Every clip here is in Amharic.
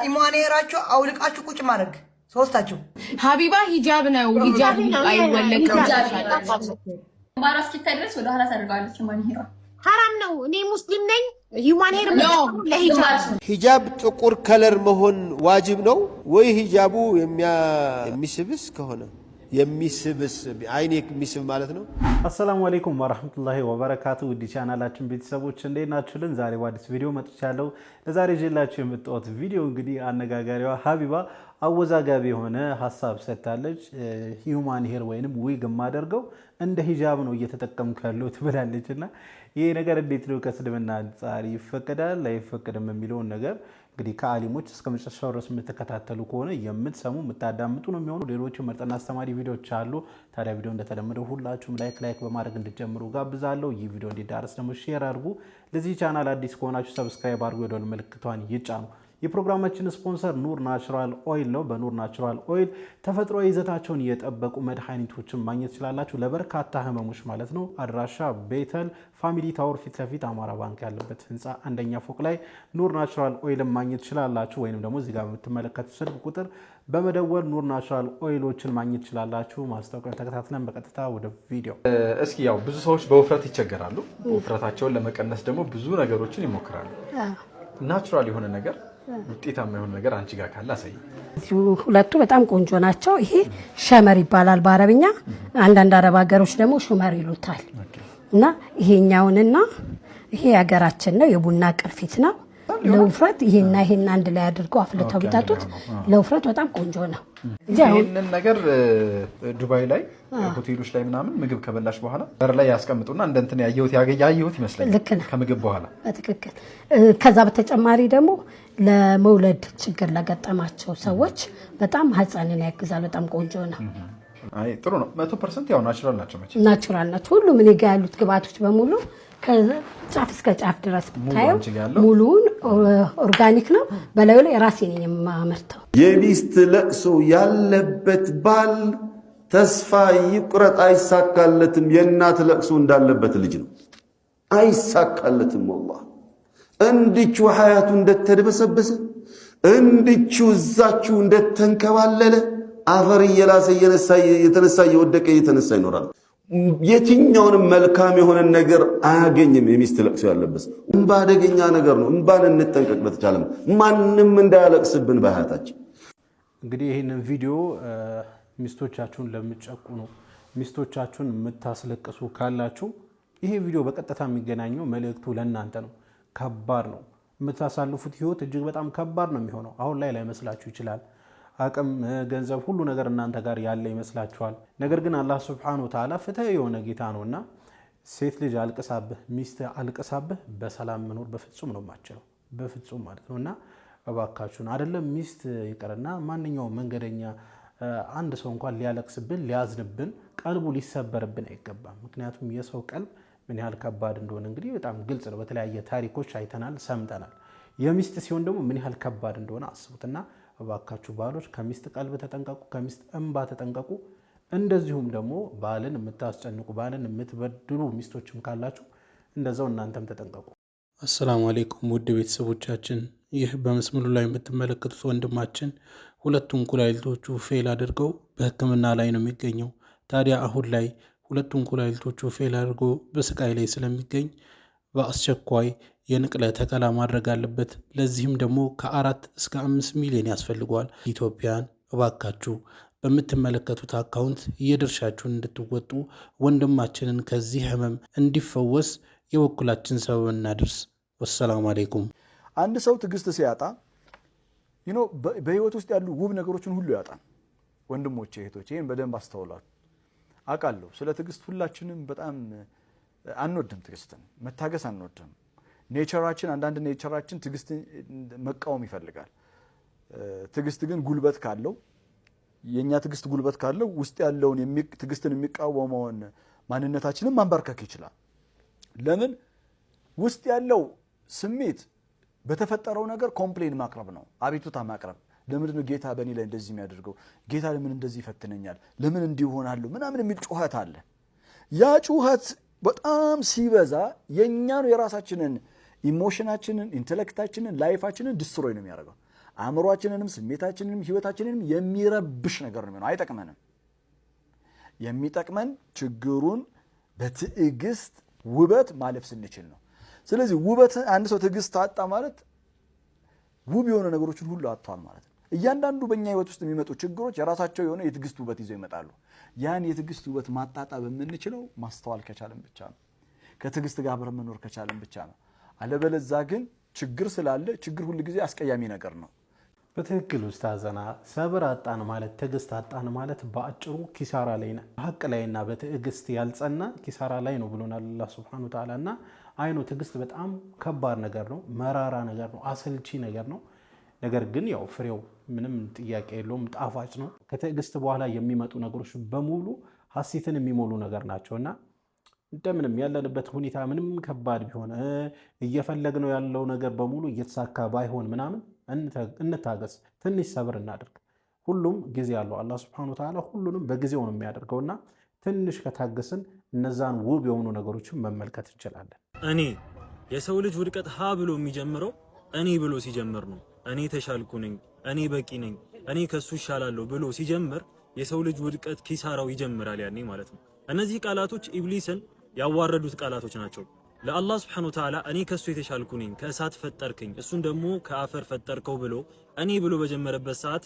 ኢማኔራችሁ አውልቃችሁ ቁጭ ማድረግ ሶስታችሁ ሀቢባ ሂጃብ ነው ሂጃብ አይወለቅም ማራስ ከተደረስ ወደ ኋላ ታደርጋለች ኢማኔራ حرام ነው እኔ ሙስሊም ነኝ ሂማን ሄር ሂጃብ ጥቁር ከለር መሆን ዋጅብ ነው ወይ ሂጃቡ የሚስብስ ከሆነ የሚስብስ አይኔ የሚስብ ማለት ነው አሰላሙ አለይኩም ወራህመቱላሂ ወበረካቱ ውድ ቻናላችን ቤተሰቦች እንዴት ናችሁልን ዛሬ በአዲስ ቪዲዮ መጥቻለሁ ለዛሬ ጀላችሁ የምትወት ቪዲዮ እንግዲህ አነጋጋሪዋ ሀቢባ አወዛጋቢ የሆነ ሐሳብ ሰጥታለች ሂዩማን ሄር ወይንም ዊግ ማደርገው እንደ ሂጃብ ነው እየተጠቀምኩ ያለው ትብላለችና ይሄ ነገር እንዴት ነው ከስልምና አንፃር ይፈቀዳል አይፈቀድም የሚለው ነገር እንግዲህ ከአሊሞች እስከ መጨረሻው ድረስ የምትከታተሉ ከሆነ የምትሰሙ የምታዳምጡ ነው የሚሆኑ ሌሎች መርጠና አስተማሪ ቪዲዮዎች አሉ ታዲያ ቪዲዮ እንደተለመደው ሁላችሁም ላይክ በማድረግ እንድትጀምሩ ጋብዛለሁ ይህ ቪዲዮ እንዲዳረስ ደግሞ ሼር አድርጉ ለዚህ ቻናል አዲስ ከሆናችሁ ሰብስክራይብ አድርጉ የደወል ምልክቷን ይጫኑ የፕሮግራማችን ስፖንሰር ኑር ናቹራል ኦይል ነው በኑር ናቹራል ኦይል ተፈጥሯዊ ይዘታቸውን የጠበቁ መድኃኒቶችን ማግኘት ይችላልላችሁ ለበርካታ ህመሞች ማለት ነው አድራሻ ቤተል ፋሚሊ ታወር ፊት ለፊት አማራ ባንክ ያለበት ህንጻ አንደኛ ፎቅ ላይ ኑር ናቹራል ኦይል ማግኘት ይችላልላችሁ ወይንም ደግሞ እዚህ ጋር የምትመለከቱት ስልክ ቁጥር በመደወል ኑር ናቹራል ኦይሎችን ማግኘት ይችላልላችሁ ማስታወቂያ ተከታትለን በቀጥታ ወደ ቪዲዮ እስኪ ያው ብዙ ሰዎች በውፍረት ይቸገራሉ ውፍረታቸውን ለመቀነስ ደግሞ ብዙ ነገሮችን ይሞክራሉ ናቹራል የሆነ ነገር ውጤታማ የሆነ ነገር አንቺ ጋር ካለ አሳይ ሁለቱ በጣም ቆንጆ ናቸው ይሄ ሸመር ይባላል በአረብኛ አንዳንድ አረብ ሀገሮች ደግሞ ሹመር ይሉታል እና ይሄኛውንና ይሄ ሀገራችን ነው የቡና ቅርፊት ነው ለውፍረት ይሄና ይሄን አንድ ላይ አድርገው አፍልተው ቢጣጡት ለውፍረት በጣም ቆንጆ ነው ይሄንን ነገር ዱባይ ላይ ሆቴሎች ላይ ምናምን ምግብ ከበላሽ በኋላ በር ላይ ያስቀምጡና እንደንተን ያየሁት ይመስላል ከምግብ በኋላ በትክክል ከዛ በተጨማሪ ደግሞ ለመውለድ ችግር ለገጠማቸው ሰዎች በጣም ህፃንን ያግዛል በጣም ቆንጆ ነው አይ ጥሩ ነው 100% ያው ናቹራል ናቸው ናቹራል ናቸው ሁሉ ምን ጋር ያሉት ግብአቶች በሙሉ ከጫፍ እስከ ጫፍ ድረስ ታየው ሙሉን ኦርጋኒክ ነው በላዩ ላይ ራሴ ነኝ የማመርተው የሚስት ለቅሶ ያለበት ባል ተስፋ ይቁረጥ አይሳካለትም የእናት ለቅሶ እንዳለበት ልጅ ነው አይሳካለትም والله እንድቹ ሐያቱ እንደተደበሰበሰ እንድቹ እዛችሁ እንደተንከባለለ አፈር እየላሰ የተነሳ እየወደቀ እየተነሳ ይኖራል የትኛውንም መልካም የሆነ ነገር አያገኝም የሚስት ለቅሶ ያለበት እንባ አደገኛ ነገር ነው እንባን እንጠንቀቅ በተቻለም ማንንም እንዳያለቅስብን በሐያታችን እንግዲህ ይሄንን ቪዲዮ ሚስቶቻችሁን ለምትጨቁኑ ሚስቶቻችሁን የምታስለቅሱ ካላችሁ ይሄ ቪዲዮ በቀጥታ የሚገናኘው መልእክቱ ለእናንተ ነው ከባድ ነው የምታሳልፉት ህይወት እጅግ በጣም ከባድ ነው የሚሆነው አሁን ላይ መስላችሁ ይችላል አቅም ገንዘብ ሁሉ ነገር እናንተ ጋር ያለ ይመስላችኋል ነገር ግን አላህ Subhanahu Wa Ta'ala ፍትህ የሆነ ጌታ ነውና ሴት ልጅ አልቀሳብህ ሚስት አልቀሳብህ በሰላም መኖር በፍጹም ነው ማችለው በፍጹም ማለት ነውና እባካችሁን አይደለም ሚስት ይቀርና ማንኛውም መንገደኛ አንድ ሰው እንኳን ሊያለቅስብን ሊያዝንብን ቀልቡ ሊሰበርብን አይገባም ምክንያቱም የሰው ቀልብ ምን ያህል ከባድ እንደሆነ እንግዲህ በጣም ግልጽ ነው በተለያየ ታሪኮች አይተናል ሰምተናል የሚስት ሲሆን ደግሞ ምን ያህል ከባድ እንደሆነ አስቡትና እባካችሁ ባሎች ከሚስት ቀልብ ተጠንቀቁ ከሚስት እንባ ተጠንቀቁ እንደዚሁም ደግሞ ባልን የምታስጨንቁ ባልን የምትበድሉ ሚስቶችም ካላችሁ እንደዛው እናንተም ተጠንቀቁ አሰላሙ አለይኩም ውድ ቤተሰቦቻችን ይህ በመስመሩ ላይ የምትመለከቱት ወንድማችን ሁለቱም ኩላሊቶቹ ፌል አድርገው በህክምና ላይ ነው የሚገኘው ታዲያ አሁን ላይ ሁለቱም ኩላሊቶቹ ፌል አድርጎ በስቃይ ላይ ስለሚገኝ በአስቸኳይ የንቅለ ተከላ ማድረግ አለበት ለዚህም ደግሞ ከ4 እስከ 5 ሚሊዮን ያስፈልጋል ኢትዮጵያን እባካችሁ በምትመለከቱት አካውንት የድርሻችሁን እንድትወጡ ወንድማችንን ከዚህ ህመም እንዲፈወስ የወኩላችን ሰበብ እናድርስ ወሰላሙ አለይኩም አንድ ሰው ትግስት ሲያጣ በህይወት ውስጥ ያሉ ውብ ነገሮችን ሁሉ ያጣል ወንድሞቼ እህቶቼ ይሄን በደንብ አስተውላሉ አቃለሁ ስለ ትግስት ሁላችንም በጣም አንወድም ትግስትን መታገስ አንወድም ኔቸራችን አንዳንድ ኔቸራችን ትግስት መቃወም ይፈልጋል ትግስት ግን ጉልበት ካለው የኛ ትግስት ጉልበት ካለው ውስጥ ያለውን ትግስትን የሚቃወመውን ማንነታችንን ማንበርከክ ይችላል ለምን ውስጥ ያለው ስሜት በተፈጠረው ነገር ኮምፕሌን ማቅረብ ነው አቤቱታ ማቅረብ ለምን ነው ጌታ በእኔ ላይ እንደዚህ የሚያደርገው ጌታ ለምን እንደዚህ ይፈትነኛል ለምን እንዲሆናሉ ምናምን የሚል ጩኸት አለ ያ ጩኸት በጣም ሲበዛ የኛን የራሳችንን ኢሞሽናችንን ኢንተሌክታችንን ላይፋችንን ዲስትሮይ ነው የሚያደርገው አእምሯችንንም ስሜታችንንም ህይወታችንንም የሚረብሽ ነገር ነው። አይጠቅመንም። የሚጠቅመን ችግሩን በትዕግስት ውበት ማለፍ ስንችል ነው። ስለዚህ ውበት አንድ ሰው ትዕግስት አጣ ማለት ውብ የሆነ ነገሮችን ሁሉ አጥቷል ማለት ነው። እያንዳንዱ በእኛ ህይወት ውስጥ የሚመጡ ችግሮች የራሳቸው የሆነ የትዕግስት ውበት ይዘው ይመጣሉ። ያን የትዕግስት ውበት ማጣጣም የምንችለው ማስተዋል ከቻለን ብቻ ነው። ከትዕግስት ጋር አብረን መኖር ከቻለን ብቻ ነው። አለበለዚያ ግን ችግር ስላለ ችግር ሁሉ ጊዜ አስቀያሚ ነገር ነው። በትክክል ኡስታዘና ሰብር አጣን ማለት ትዕግስት አጣን ማለት በአጭሩ ኪሳራ ላይ ነው። ሐቅ ላይና በትዕግስት ያልጸና ኪሳራ ላይ ነው ብሎናል አላህ Subhanahu Wa Ta'ala። እና አይኑ ትዕግስት በጣም ከባድ ነገር ነው፣ መራራ ነገር ነው፣ አሰልቺ ነገር ነው። ነገር ግን ያው ፍሬው ምንም ጥያቄ የለውም ጣፋጭ ነው። ከትዕግስት በኋላ የሚመጡ ነገሮች በሙሉ ሐሴትን የሚሞሉ ነገር ናቸውና እንደምንም ያለንበት ሁኔታ ምንም ከባድ ቢሆን እየፈለግነው ያለው ነገር በሙሉ እየተሳካ ባይሆን ምናምን እንታገስ፣ ትንሽ ሰብር እናድርግ። ሁሉም ጊዜ አለው። አላህ Subhanahu Wa Ta'ala ሁሉንም በጊዜው ነው የሚያደርገውና ትንሽ ከታገስን እነዛን ውብ የሆኑ ነገሮችን መመልከት እንችላለን። እኔ የሰው ልጅ ውድቀት ሀ ብሎ የሚጀምረው እኔ ብሎ ሲጀምር ነው። እኔ ተሻልኩ ነኝ፣ እኔ በቂ ነኝ፣ እኔ ከሱ ይሻላለሁ ብሎ ሲጀምር የሰው ልጅ ውድቀት ኪሳራው ይጀምራል ያኔ ማለት ነው። እነዚህ ቃላቶች ኢብሊስን ያዋረዱት ቃላቶች ናቸው። ለአላህ Subhanahu Wa Ta'ala እኔ ከሱ የተሻልኩ ነኝ፣ ከእሳት ፈጠርከኝ፣ እሱን ደግሞ ከአፈር ፈጠርከው ብሎ እኔ ብሎ በጀመረበት ሰዓት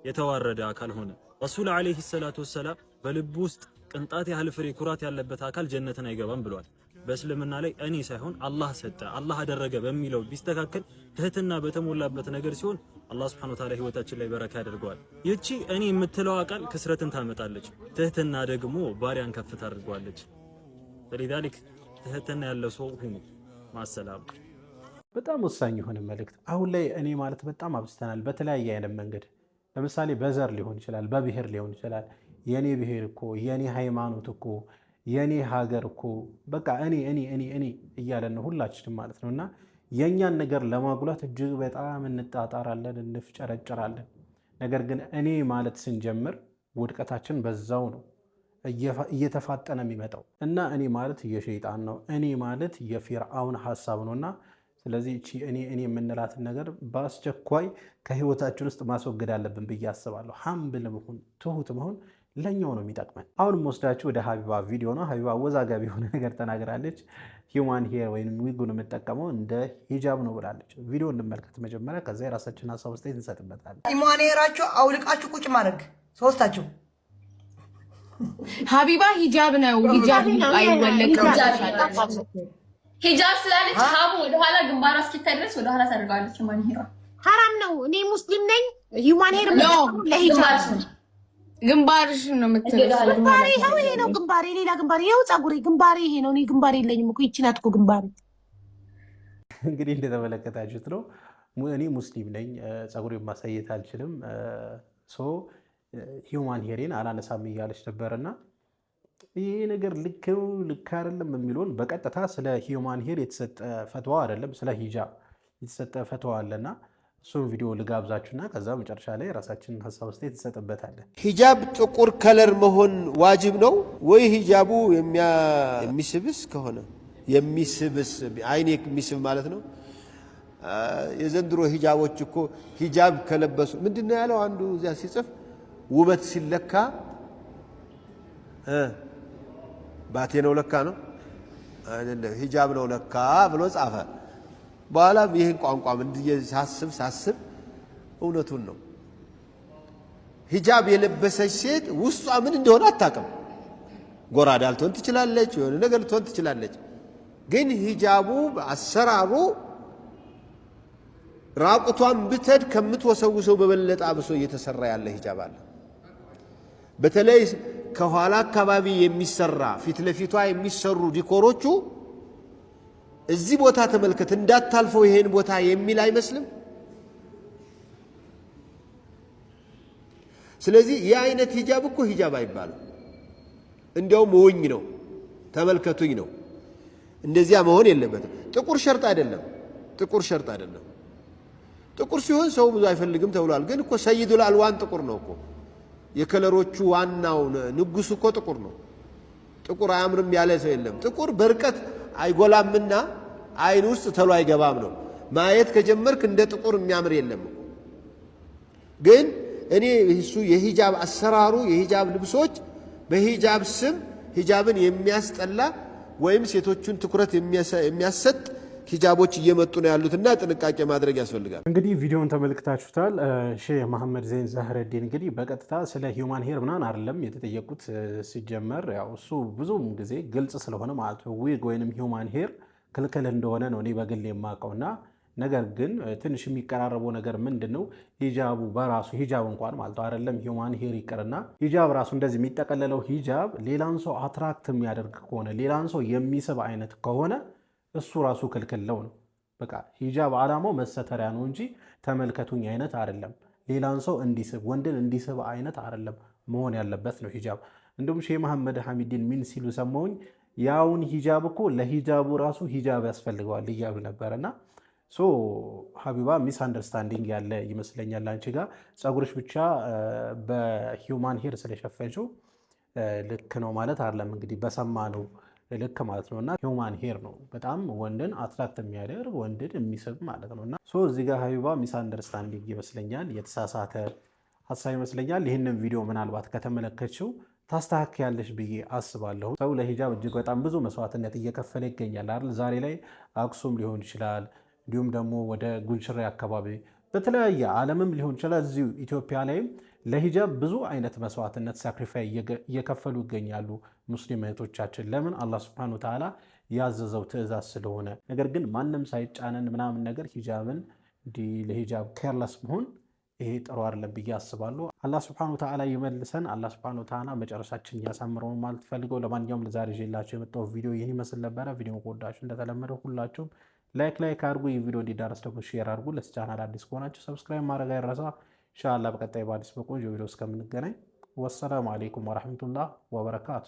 የተዋረደ አካል ሆነ። ረሱል አለይሂ ሰላቱ ወሰላም በልብ ውስጥ ቅንጣት ያህል ፍሬ ኩራት ያለበት አካል ጀነትን አይገባም ብሏል። በእስልምና ላይ እኔ ሳይሆን አላህ ሰጠ፣ አላህ አደረገ በሚለው ቢስተካከል ትህትና በተሞላበት ነገር ሲሆን አላህ Subhanahu Wa Ta'ala ህይወታችን ላይ በረካ ያደርገዋል። ይቺ እኔ የምትለው ቃል ክስረትን ታመጣለች፣ ትህትና ደግሞ ባሪያን ከፍ ታደርገዋለች። ለذلك ትህትና ያለው ሰው ሁኑ። ማሰላም በጣም ወሳኝ የሆነ መልእክት። አሁን ላይ እኔ ማለት በጣም አብስተናል በተለያየ አይነት መንገድ። ለምሳሌ በዘር ሊሆን ይችላል፣ በብሔር ሊሆን ይችላል። የኔ ብሔር እኮ የኔ ሃይማኖት እኮ የኔ ሀገር እኮ በቃ እኔ እያለን ነው ሁላችንም ማለት ነውና የኛን ነገር ለማጉላት እጅግ በጣም እንጣጣራለን፣ እንፍጨረጨራለን። ነገር ግን እኔ ማለት ስንጀምር ውድቀታችን በዛው ነው እየተፋጠነ የሚመጣው እና እኔ ማለት የሸይጣን ነው፣ እኔ ማለት የፊርዓውን ሐሳብ ነውና ስለዚህ እቺ እኔ የምንላትን ነገር በአስቸኳይ ከህይወታችን ውስጥ ማስወገድ አለብን ብዬ አስባለሁ። ሐምብል መሆን ትሁት መሆን ለኛው ነው የሚጠቅመን። አሁን ወስዳችሁ ወደ ሀቢባ ቪዲዮ ነው። ሀቢባ ወዛጋቢ የሆነ ነገር ተናግራለች። ሂውማን ሄር ወይም ዊጉን የምጠቀመው እንደ ሂጃብ ነው ብላለች። ቪዲዮ እንመልከት መጀመሪያ፣ ከዛ የራሳችን ሀሳብ ውስጥ እንሰጥበታለን። ሂውማን ሄራችሁ አውልቃችሁ ቁጭ ማድረግ ሶስታችሁ። ሀቢባ ሂጃብ ነው፣ ሂጃብ አይወለቅም። ሂጃብ ስላለች ሀቡ ወደኋላ ግንባሯ እስኪታይ ድረስ ወደኋላ ታደርጋለች። ሂውማን ሄር ሐራም ነው። እኔ ሙስሊም ነኝ። ሂውማን ሄር ለሂጃብ ግንባርሽ ነው የምትለው። ግንባሬ ይሄ ነው ግንባሬ፣ ሌላ ግንባሬ ይኸው ፀጉሬ፣ ግንባሬ ይሄ ነው። እኔ ግንባሬ የለኝም እኮ ይቺ ናት እኮ ግንባሬ። እንግዲህ እንደተመለከታችሁት ነው። እኔ ሙስሊም ነኝ፣ ፀጉሬን ማሳየት አልችልም። ሂውማን ሄሬን አላነሳም እያለች ነበርና ይሄ ነገር ልክ አይደለም የሚለውን በቀጥታ ስለ ሂውማን ሄር የተሰጠ ፈትዋ አይደለም፣ ስለ ሂጃብ የተሰጠ ፈትዋ አለና እሱን ቪዲዮ ልጋብዛችሁና ከዛ መጨረሻ ላይ ራሳችንን ሀሳብ ውስጥ የተሰጠበታለን። ሂጃብ ጥቁር ከለር መሆን ዋጅብ ነው ወይ? ሂጃቡ የሚስብስ ከሆነ የሚስብስ አይኔ የሚስብ ማለት ነው። የዘንድሮ ሂጃቦች እኮ ሂጃብ ከለበሱ ምንድነው ያለው አንዱ እዚያ ሲጽፍ ውበት ሲለካ ባቴ ነው ለካ ነው አይደለም ሂጃብ ነው ለካ ብሎ ጻፈ። በኋላም ይህን ቋንቋም ሳስብ እውነቱን ነው። ሂጃብ የለበሰች ሴት ውስጧ ምን እንደሆነ አታውቅም። ጎራዳ ልትሆን ትችላለች፣ የሆነ ነገር ልትሆን ትችላለች። ግን ሂጃቡ አሰራሩ ራቁቷን ብትሄድ ከምትወሰውሰው በበለጠ አብሶ እየተሰራ ያለ ሂጃብ አለ። በተለይ ከኋላ አካባቢ የሚሰራ ፊት ለፊቷ የሚሰሩ ዲኮሮቹ እዚህ ቦታ ተመልከት እንዳታልፈው ይሄን ቦታ የሚል አይመስልም። ስለዚህ ይህ አይነት ሂጃብ እኮ ሂጃብ አይባልም፣ እንዲያውም ወኝ ነው፣ ተመልከቱኝ ነው። እንደዚያ መሆን የለበትም። ጥቁር ሸርጥ አይደለም፣ ጥቁር ሸርጥ አይደለም። ጥቁር ሲሆን ሰው ብዙ አይፈልግም ተብሏል። ግን እኮ ሰይዱል አልዋን ጥቁር ነው እኮ የከለሮቹ ዋናው ንጉስ እኮ ጥቁር ነው። ጥቁር አያምርም ያለ ሰው የለም። ጥቁር በርቀት አይጎላምና አይን ውስጥ ተሎ አይገባም ነው። ማየት ከጀመርክ እንደ ጥቁር የሚያምር የለም። ግን እኔ እሱ የሂጃብ አሰራሩ የሂጃብ ልብሶች በሂጃብ ስም ሂጃብን የሚያስጠላ ወይም ሴቶቹን ትኩረት የሚያሰጥ ሂጃቦች እየመጡ ነው ያሉትና ጥንቃቄ ማድረግ ያስፈልጋል። እንግዲህ ቪዲዮውን ተመልክታችሁታል። ሼህ መሐመድ ዘይን ዛህረዲን እንግዲህ በቀጥታ ስለ ሂውማን ሄር ምናምን አይደለም የተጠየቁት። ሲጀመር ያው እሱ ብዙም ጊዜ ግልጽ ስለሆነ ማለት ነው ዊግ ወይንም ሂውማን ሄር ክልክል እንደሆነ ነው እኔ በግል የማውቀውና ነገር ግን ትንሽ የሚቀራረበው ነገር ምንድነው ሂጃቡ በራሱ ሂጃብ እንኳን ማለት ነው አይደለም ሂውማን ሄር ይቀርና ሂጃብ ራሱ እንደዚህ የሚጠቀለለው ሂጃብ ሌላን ሰው አትራክት የሚያደርግ ከሆነ ሌላን ሰው የሚስብ አይነት ከሆነ እሱ ራሱ ክልክል ነው። በቃ ሂጃብ ዓላማው መሰተሪያ ነው እንጂ ተመልከቱኝ አይነት አይደለም። ሌላን ሰው እንዲስብ ወንድን እንዲስብ አይነት አይደለም መሆን ያለበት ነው ሂጃብ። እንደውም ሼህ መሐመድ ሐሚዲን ምን ሲሉ ሰማሁኝ ያውን ሂጃብ እኮ ለሂጃቡ ራሱ ሂጃብ ያስፈልገዋል እያሉ ነበርና ሶ ሀቢባ ሚስ አንደርስታንዲንግ ያለ ይመስለኛል። አንቺ ጋር ፀጉርሽ ብቻ በሂውማን ሄር ስለሸፈንሽው ልክ ነው ማለት አይደለም። እንግዲህ በሰማ ነው ልክ ማለት ነውና ሂውማን ሄር ነው በጣም ወንድን አትራክት የሚያደርግ ወንድን የሚስብ ማለት ነውና ሶ እዚህ ጋር ሀቢባ ሚስ አንደርስታንዲንግ ይመስለኛል፣ የተሳሳተ ሀሳብ ይመስለኛል። ይህንን ቪዲዮ ምናልባት ከተመለከትሽው ታስተካክያለሽ ብዬ አስባለሁ። ሰው ለሂጃብ እጅግ በጣም ብዙ መስዋዕትነት እየከፈለ ይገኛል አይደል? ዛሬ ላይ አክሱም ሊሆን ይችላል፣ እንዲሁም ደግሞ ወደ ጉንችሬ አካባቢ በተለያየ ዓለምም ሊሆን ይችላል፣ እዚሁ ኢትዮጵያ ላይም ለሂጃብ ብዙ አይነት መስዋዕትነት ሳክሪፋይ እየከፈሉ ይገኛሉ ሙስሊም እህቶቻችን። ለምን? አላህ ሱብሓነሁ ወተዓላ ያዘዘው ትዕዛዝ ስለሆነ። ነገር ግን ማንም ሳይጫነን ምናምን ነገር ሂጃብን እንዲህ ለሂጃብ ኬርለስ መሆን ይሄ ጥሩ አይደለም ብዬ አስባለሁ። አላህ ሱብሓነሁ ወተዓላ ይመልሰን። አላህ ሱብሓነሁ ወተዓላ መጨረሻችን እያሳምረው ማለት ፈልገው። ለማንኛውም ለዛሬ ይዤላችሁ የመጣው ቪዲዮ ይህን ይመስል ነበረ። ቪዲዮ ከወዳችሁ እንደተለመደው ሁላችሁም ላይክ አድርጉ። ይህ ቪዲዮ እንዲዳረስ ደግሞ ሼር አድርጉ። ለዚህ ቻናል አዲስ ከሆናችሁ ሰብስክራይብ ማድረግ አይረሳ። ኢንሻአላህ በቀጣይ በአዲስ በቆንጆ ቪዲዮ እስከምንገናኝ ወሰላሙ አለይኩም ወራህመቱላህ ወበረካቱ።